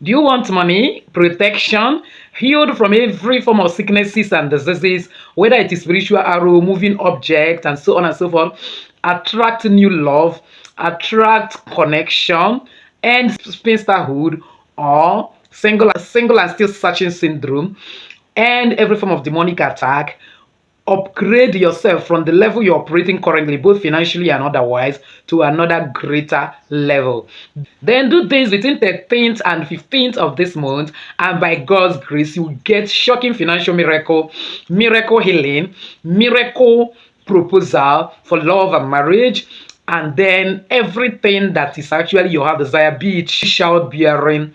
Do you want money, protection, healed from every form of sicknesses and diseases, whether it is spiritual arrow, moving object, and so on and so forth? Attract new love, attract connection, end spinsterhood, or single and still searching syndrome, and every form of demonic attack. Upgrade yourself from the level you're operating currently, both financially and otherwise, to another greater level. Then do things between 13th and 15th of this month, and by God's grace, you get shocking financial miracle, miracle healing, miracle proposal for love and marriage, and then everything that is actually your heart desire, be it childbearing,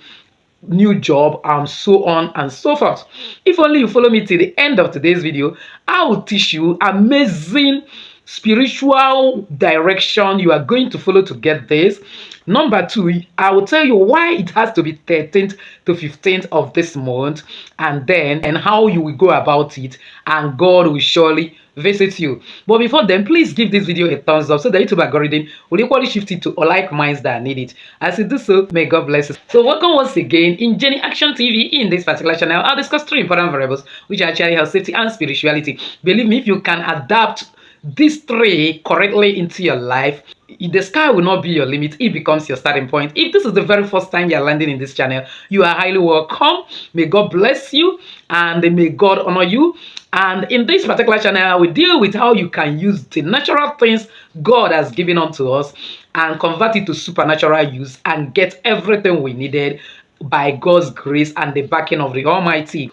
new job, and so on and so forth. If only you follow me till the end of today's video, I will teach you amazing spiritual direction you are going to follow to get this. Number two, I will tell you why it has to be 13th to 15th of this month, and then how you will go about it, and God will surely visit you. But before then, please give this video a thumbs up so the YouTube algorithm will equally shift it to like minds that need it. As you do so, may God bless you. So welcome once again in Jenny Action TV. In this particular channel, I'll discuss three important variables which actually have safety and spirituality. Believe me, if you can adapt these three correctly into your life, the sky will not be your limit. It becomes your starting point. If this is the very first time you're landing in this channel, you are highly welcome. May God bless you and may God honor you. And in this particular channel, we deal with how you can use the natural things God has given unto us and convert it to supernatural use and get everything we needed by God's grace and the backing of the Almighty.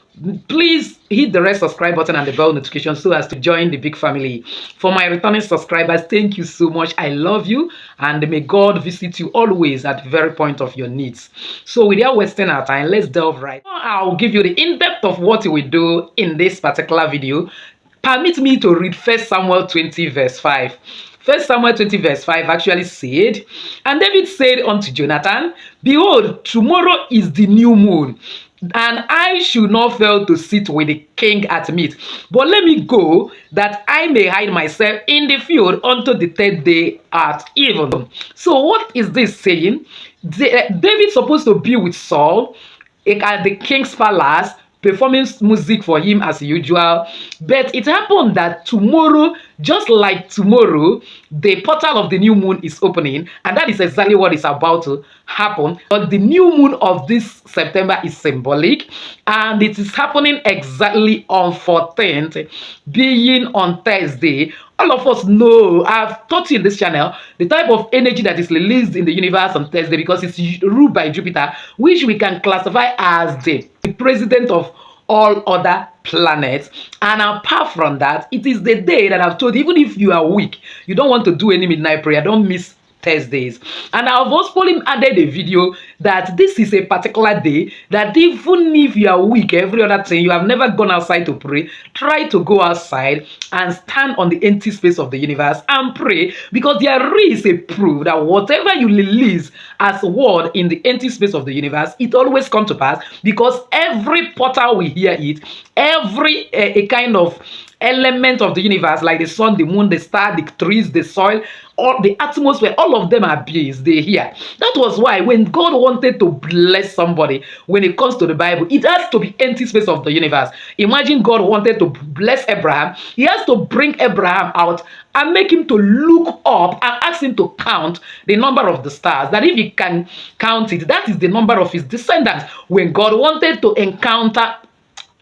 Please hit the red subscribe button and the bell notification so as to join the big family. For my returning subscribers, thank you so much. I love you, and may God visit you always at the very point of your needs. So without wasting our time, let's delve right. I'll give you the in-depth of what we do in this particular video. Permit me to read 1 Samuel 20 verse 5. 1 Samuel 20 verse 5 actually said, and David said unto Jonathan, behold, tomorrow is the new moon, and I should not fail to sit with the king at meat. But let me go, that I may hide myself in the field unto the third day at even. So what is this saying? David supposed to be with Saul at the king's palace, performing music for him as usual. But it happened that tomorrow, just like tomorrow, the portal of the new moon is opening, and that is exactly what is about to happen. But the new moon of this September is symbolic, and it is happening exactly on 14th, being on Thursday. All of us know, I've taught you in this channel, the type of energy that is released in the universe on Thursday, because it's ruled by Jupiter, which we can classify as the president of all other planets. And apart from that, it is the day that I've told you, even if you are weak, you don't want to do any midnight prayer, don't miss Thursdays. And I've also added a video that this is a particular day that even if you are weak, every other thing, you have never gone outside to pray, try to go outside and stand on the empty space of the universe and pray, because there is a proof that whatever you release as word in the empty space of the universe, it always comes to pass, because every portal we hear it, every a kind of element of the universe, like the sun, the moon, the star, the trees, the soil, or the atmosphere, all of them are beings, they hear. That was why when God wanted to bless somebody, when it comes to the Bible, it has to be empty space of the universe. Imagine God wanted to bless Abraham, he has to bring Abraham out and make him to look up and ask him to count the number of the stars, that if he can count it, that is the number of his descendants. When God wanted to encounter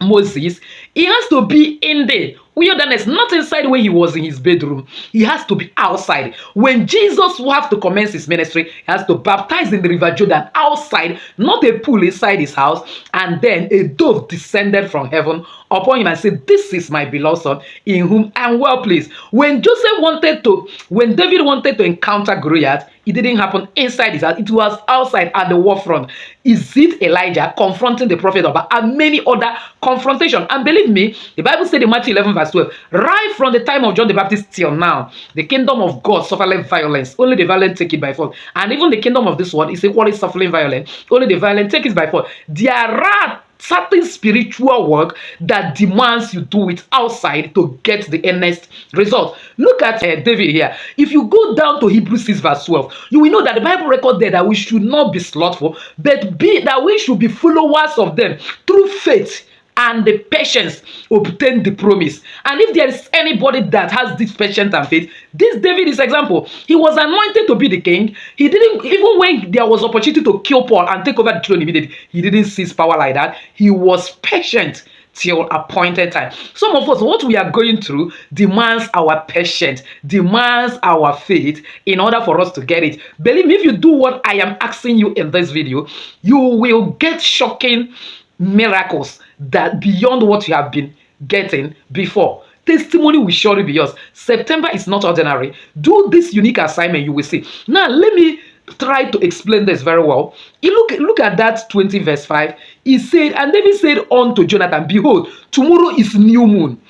Moses, he has to be in the wilderness, not inside when he was in his bedroom. He has to be outside. When Jesus will have to commence his ministry, he has to baptize in the river Jordan outside, not a pool inside his house. And then a dove descended from heaven upon him and said, this is my beloved son, in whom I am well pleased. When David wanted to encounter Goliath, it didn't happen inside his house, it was outside at the war front. Is it Elijah confronting the prophet of Baal and many other confrontations? And believe me, the Bible said in Matthew 11 verse 12, right from the time of John the Baptist till now, the kingdom of God suffereth violence, only the violent take it by force. And even the kingdom of this world is equally suffering violence, only the violent take it by force. There are certain spiritual work that demands you do it outside to get the earnest result. Look at David here. If you go down to Hebrews 6 verse 12, you will know that the Bible records there that we should not be slothful, but that we should be followers of them through faith and the patience obtain the promise. And if there is anybody that has this patience and faith, this David is example. He was anointed to be the king. He didn't, even when there was opportunity to kill Paul and take over the throne immediately, he didn't seize power like that. He was patient till appointed time. Some of us, what we are going through demands our patience, demands our faith in order for us to get it. Believe me, if you do what I am asking you in this video, you will get shocking miracles that beyond what you have been getting before. Testimony will surely be yours. September is not ordinary. Do this unique assignment, you will see. Now, let me try to explain this very well. You look at that 20 verse 5. He said, and David said unto Jonathan, behold, tomorrow is new moon.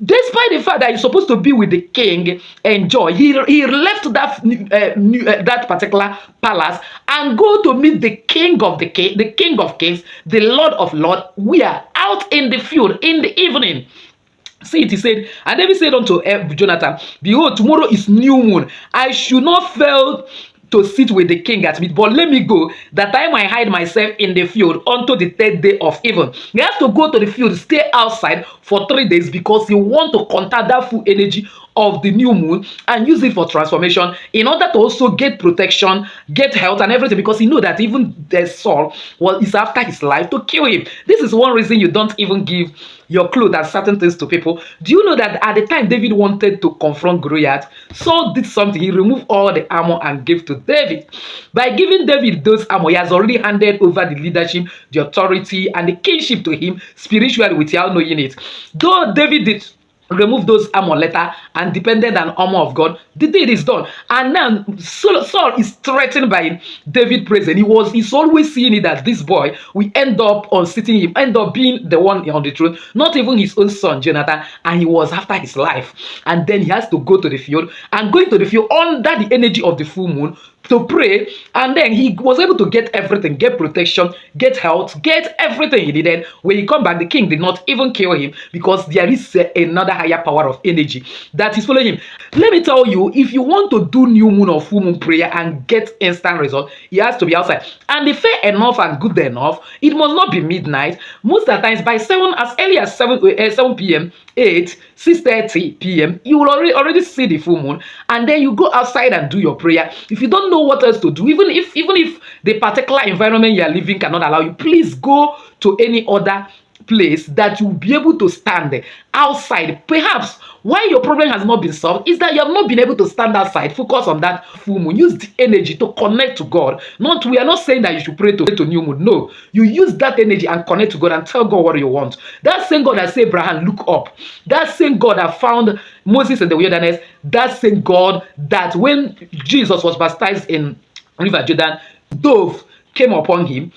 Despite the fact that he's supposed to be with the king, enjoy, he left that particular palace and go to meet the king of kings, the Lord of lords. We are out in the field in the evening. See it, he said, and David said unto Jonathan, behold, tomorrow is new moon. I should not fail to sit with the king at meat, but let me go, that I might hide myself in the field unto the 3rd day of even. He has to go to the field, stay outside for 3 days, because he want to contact that full energy of the new moon and use it for transformation, in order to also get protection, get health and everything, because he know that even the Saul is after his life to kill him. This is one reason you don't even give your clothes and certain things to people. Do you know that at the time David wanted to confront Goliath, Saul did something. He removed all the armor and gave to David. By giving David those armor, he has already handed over the leadership, the authority, and the kingship to him spiritually without knowing it. Though David did remove those armor later and depended on armor of God, the deed is done. And now Saul is threatened by David present. He's always seeing it that this boy will end up unseating him, end up being the one on the throne, not even his own son Jonathan, and he was after his life. And then he has to go to the field, and going to the field under the energy of the full moon to pray, and then he was able to get everything, get protection, get health, get everything he needed. When he come back, the king did not even kill him, because there is another higher power of energy that is following him. Let me tell you, if you want to do new moon or full moon prayer and get instant result, it has to be outside. And the fair enough and good enough, it must not be midnight. Most of the times by 7, as early as 7 p.m., 8, 6:30 p.m., you will already see the full moon, and then you go outside and do your prayer. If you don't know what else to do, even if the particular environment you are living cannot allow you, please go to any other place that you'll be able to stand outside. Perhaps why your problem has not been solved is that you have not been able to stand outside. Focus on that full moon. Use the energy to connect to God. We are not saying that you should pray to new moon. No, you use that energy and connect to God and tell God what you want. That same God that said Abraham, look up. That same God that found Moses in the wilderness. That same God that when Jesus was baptized in River Jordan, dove came upon him.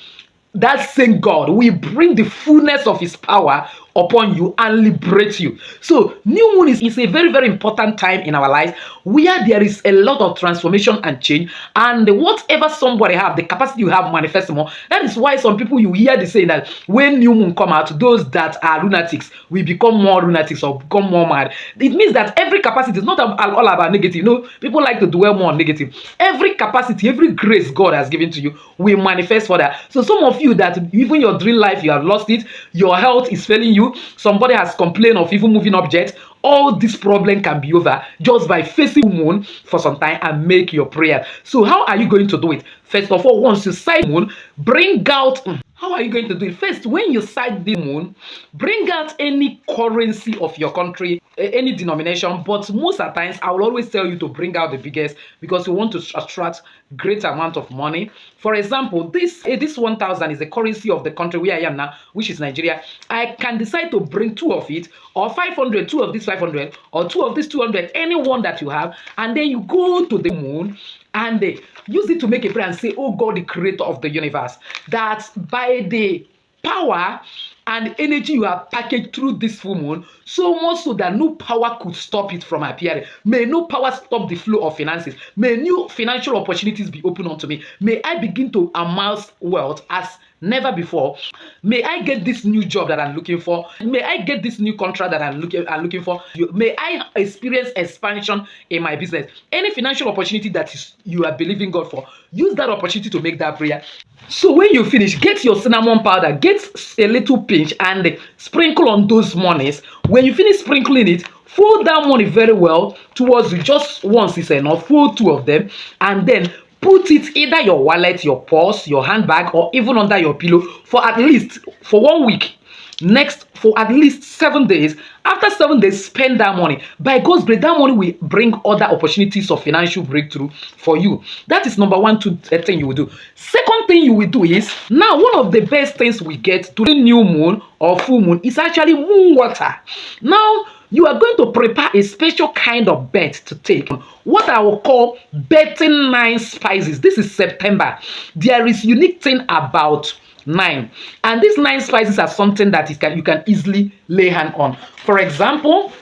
That same God will bring the fullness of his power upon you and liberate you. So new moon is a very, very important time in our lives, where there is a lot of transformation and change, and whatever somebody have, the capacity you have manifest more. That is why some people, you hear the saying that when new moon come out, those that are lunatics will become more lunatics or become more mad. It means that every capacity is not all about negative. You know, people like to dwell more on negative. Every capacity, every grace God has given to you will manifest for that. So some of you that even your dream life, you have lost it, your health is failing you, somebody has complained of even moving objects, all this problem can be over just by facing moon for some time and make your prayer. So how are you going to do it? First of all, once you sight moon, bring out. How are you going to do it? First, when you sight the moon, bring out any currency of your country, any denomination. But most of the times, I will always tell you to bring out the biggest, because you want to attract great amount of money. For example, this 1,000 is the currency of the country where I am now, which is Nigeria. I can decide to bring 2 of it, or 500, 2 of this 500, or 2 of this 200, any one that you have, and then you go to the moon and use it to make a prayer and say, oh God, the creator of the universe, that by the power and energy you have packaged through this full moon, so much so that no power could stop it from appearing. May no power stop the flow of finances. May new financial opportunities be open unto me. May I begin to amass wealth as never before. May I get this new job that I'm looking for. May I get this new contract that I'm looking for. May I experience expansion in my business. Any financial opportunity that you are believing God for, use that opportunity to make that prayer. So when you finish, get your cinnamon powder, get a little pinch and sprinkle on those monies. When you finish sprinkling it, fold that money very well towards you. Just once is enough. Fold 2 of them and then put it either your wallet, your purse, your handbag, or even under your pillow for at least 1 week. Next, for at least 7 days. After 7 days, spend that money. By God's grace, that money will bring other opportunities of financial breakthrough for you. That is number 1 thing you will do. Second thing you will do is, now one of the best things we get during new moon or full moon is actually moon water. Now, you are going to prepare a special kind of bet to take. What I will call betting 9 spices. This is September. There is unique thing about 9. And these 9 spices are something that you can easily lay hand on. For example,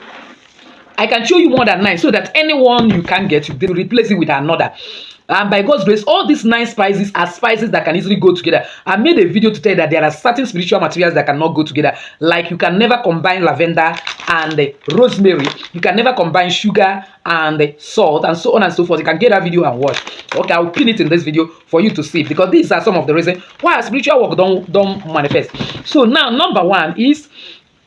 I can show you more than 9 so that anyone you can get, you replace it with another. And by God's grace, all these 9 spices are spices that can easily go together. I made a video to tell you that there are certain spiritual materials that cannot go together. Like you can never combine lavender and rosemary. You can never combine sugar and salt and so on and so forth. You can get that video and watch. Okay, I'll pin it in this video for you to see, because these are some of the reasons why spiritual work don't manifest. So now, number 1 is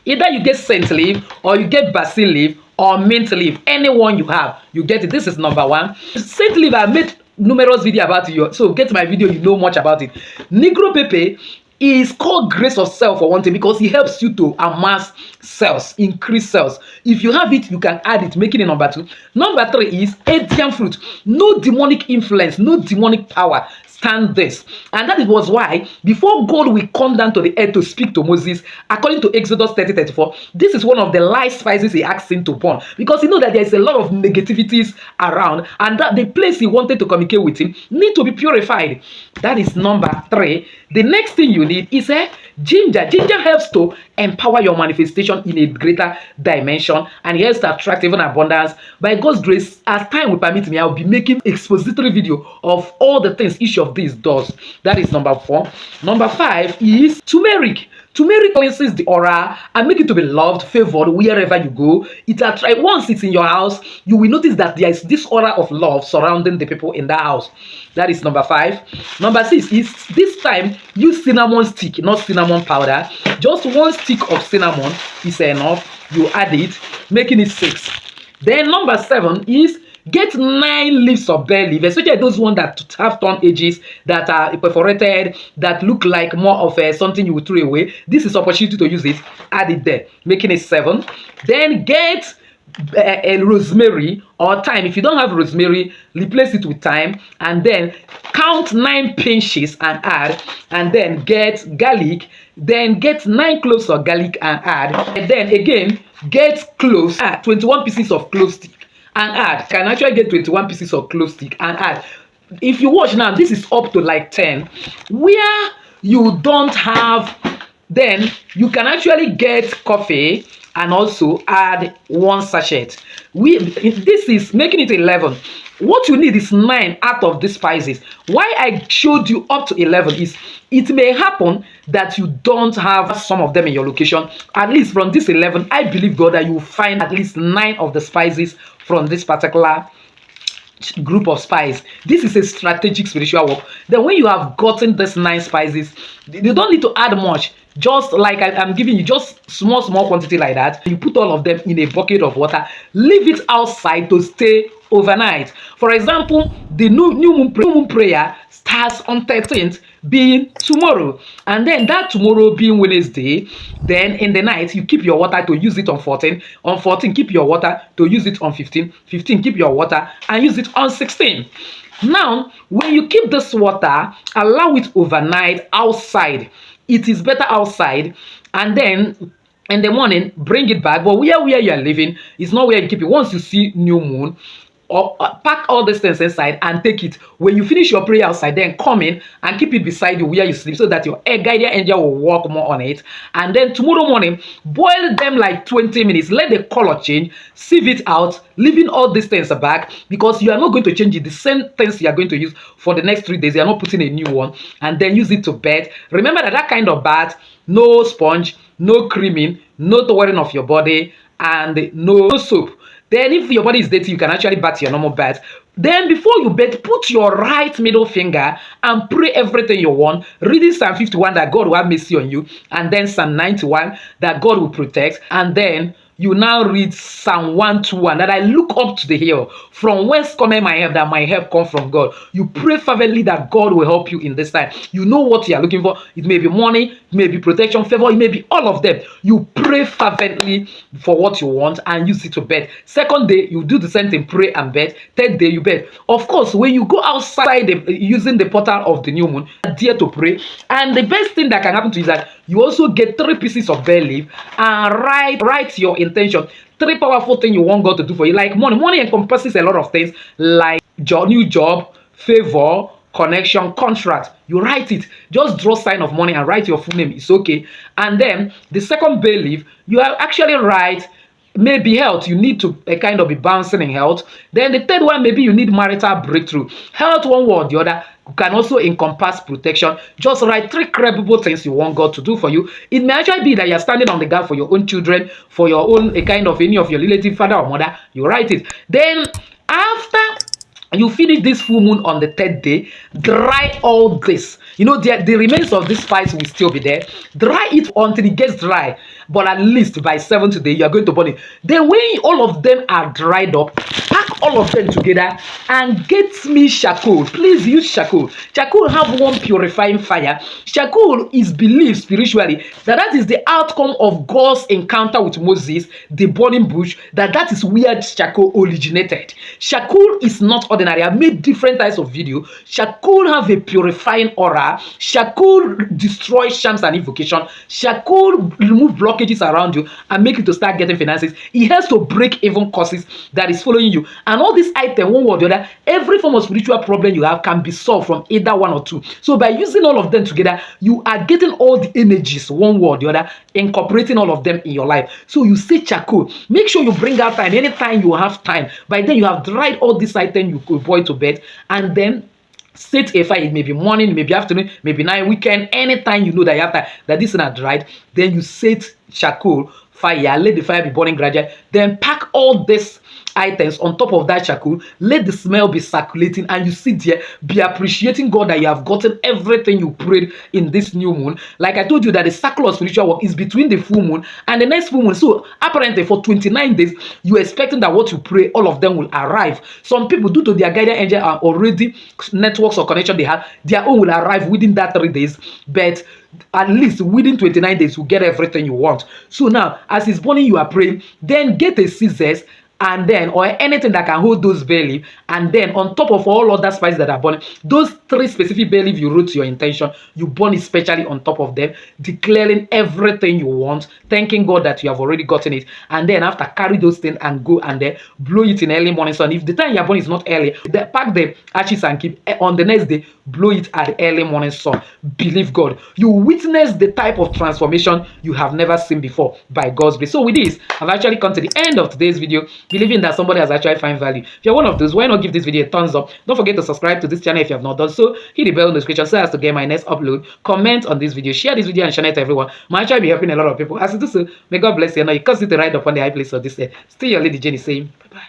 either you get scent leaf or you get basil leaf or mint leaf. Any one you have, you get it. This is number 1. Scent leaf, I made numerous video about it, so get my video, you know much about it. Negro pepper is called grace of self for one thing, because it helps you to amass cells, increase cells. If you have it, you can add it, making it number 2. Number 3 is Asian fruit. No demonic influence, no demonic power stand this. And that was why before God will come down to the earth to speak to Moses, according to Exodus 30:34, this is one of the light spices he asked him to burn, because he know that there is a lot of negativities around, and that the place he wanted to communicate with him need to be purified. That is number 3. The next thing you need is a ginger. Ginger helps to empower your manifestation in a greater dimension, and it helps to attract even abundance. By God's grace, as time will permit me, I will be making expository video of all the things each of these does. That is number 4. Number 5 is turmeric. Turmeric cleanses the aura and make it to be loved, favored wherever you go. It attracts. Once it's in your house, you will notice that there is this aura of love surrounding the people in that house. That is number 5. Number 6 is, this time use cinnamon stick, not cinnamon powder. Just 1 stick of cinnamon is enough. You add it, making it 6. Then number 7 is, get 9 leaves of bay leaf, especially those ones that have torn edges, that are perforated, that look like more of something you would throw away. This is opportunity to use it. Add it there, making it 7. Then get a rosemary or thyme. If you don't have rosemary, replace it with thyme, and then count 9 pinches and add, and then get garlic. Then get 9 cloves of garlic and add, and then again get cloves. Add 21 pieces of clove stick and add. Can actually get 21 pieces of clove stick and add. If you watch now, this is up to like 10. Where you don't have, then you can actually get coffee and also add 1 sachet. This is making it 11. What you need is 9 out of these spices. Why I showed you up to 11 is, it may happen that you don't have some of them in your location. At least from this 11, I believe God that you will find at least 9 of the spices from this particular group of spices. This is a strategic spiritual work. Then when you have gotten these 9 spices, you don't need to add much. Just like I'm giving you, just small quantity like that. You put all of them in a bucket of water, leave it outside to stay overnight. For example, the new moon prayer starts on 13th, being tomorrow, and then that tomorrow being Wednesday. Then in the night, you keep your water to use it on 14. On 14, keep your water to use it on 15. 15, keep your water and use it on 16. Now, when you keep this water, allow it overnight outside. It is better outside, and then in the morning bring it back. But where you are living is not where you keep it. Once you see new moon, or pack all these things inside and take it. When you finish your prayer outside, then come in and keep it beside you where you sleep, so that your guardian angel will work more on it. And then tomorrow morning, boil them like 20 minutes. Let the color change. Sieve it out, leaving all these things back, because you are not going to change it. The same things you are going to use for the next 3 days. You are not putting a new one, and then use it to bath. Remember that kind of bath, no sponge, no creaming, no towering of your body, and no soap. Then if your body is dirty, you can actually bath your normal bath. Then before you bath, put your right middle finger and pray everything you want. Reading Psalm 51 that God will have mercy on you, and then Psalm 91 that God will protect, and then you now read Psalm 121 that I look up to the hill, from whence cometh my help, that my help come from God. You pray fervently that God will help you in this time. You know what you are looking for. It may be money, it may be protection, favor, it may be all of them. You pray fervently for what you want and use it to bed. Second day, you do the same thing, pray and bed. Third day, you bed. Of course, when you go outside using the portal of the new moon, dare to pray. And the best thing that can happen to you is that you also get 3 pieces of bay leaf and write your intention. 3 powerful things you want God to do for you. Like money. Money encompasses a lot of things, like new job, favor, connection, contract. You write it. Just draw sign of money and write your full name. It's okay. And then the second bay leaf, you actually write maybe health. You need to kind of be bouncing in health. Then the third one, maybe you need marital breakthrough. Health, one word, the other can also encompass protection. Just write 3 credible things you want God to do for you. It may actually be that you're standing on the gap for your own children, for your own kind of any of your relative, father or mother. You write it. Then after you finish this full moon on the 3rd day, dry all this. You know, the remains of this spice will still be there. Dry it until it gets dry. But at least by 7th day, you are going to burn it. Then when all of them are dried up, pack all of them together and get me charcoal. Please use charcoal. Charcoal have one purifying fire. Charcoal is believed spiritually that is the outcome of God's encounter with Moses, the burning bush, that is where charcoal originated. Charcoal is not ordinary. I've made different types of video. Charcoal have a purifying aura. Charcoal destroys charms and invocation. Charcoal remove blockages around you and make you to start getting finances. It has to break even curses that is following you. And all these items, one word or the other, every form of spiritual problem you have can be solved from either one or two. So by using all of them together, you are getting all the energies, one word or the other, incorporating all of them in your life. So you say charcoal. Make sure you bring out time. Anytime you have time. By then you have dried all these items you could boil to bed, and then set a fire. It may be morning, maybe afternoon, maybe night, weekend, anytime you know that you have time, that this is not dried, then you set charcoal fire, let the fire be burning gradually, then pack all these items on top of that charcoal, let the smell be circulating, and you sit there, be appreciating God that you have gotten everything you prayed in this new moon. Like I told you that the circle of spiritual work is between the full moon and the next full moon. So apparently for 29 days, you're expecting that what you pray, all of them will arrive. Some people, due to their guardian angel, are already networks or connection they have, their own will arrive within that 3 days. But at least within 29 days, you get everything you want. So now, as it's burning, you are praying, then get a scissors, and then or anything that can hold those bay leaf, and then on top of all other spices that are burning, those 3 specific bay leaf you wrote your intention, you burn it specially on top of them, declaring everything you want, thanking God that you have already gotten it. And then after, carry those things and go and then blow it in early morning sun. If the time you're burning is not early, then pack the ashes and keep on the next day, blow it at the early morning sun. Believe God, you witness the type of transformation you have never seen before by God's grace. So with this, I've actually come to the end of today's video, believing that somebody has actually found value. If you're one of those, why not give this video a thumbs up? Don't forget to subscribe to this channel if you have not done so. Hit the bell notification so as to get my next upload. Comment on this video, share this video and share it to everyone. Might actually be helping a lot of people. As you do so, may God bless you. Now you can sit right up on the high place of this day. Still your lady Jenny saying bye bye.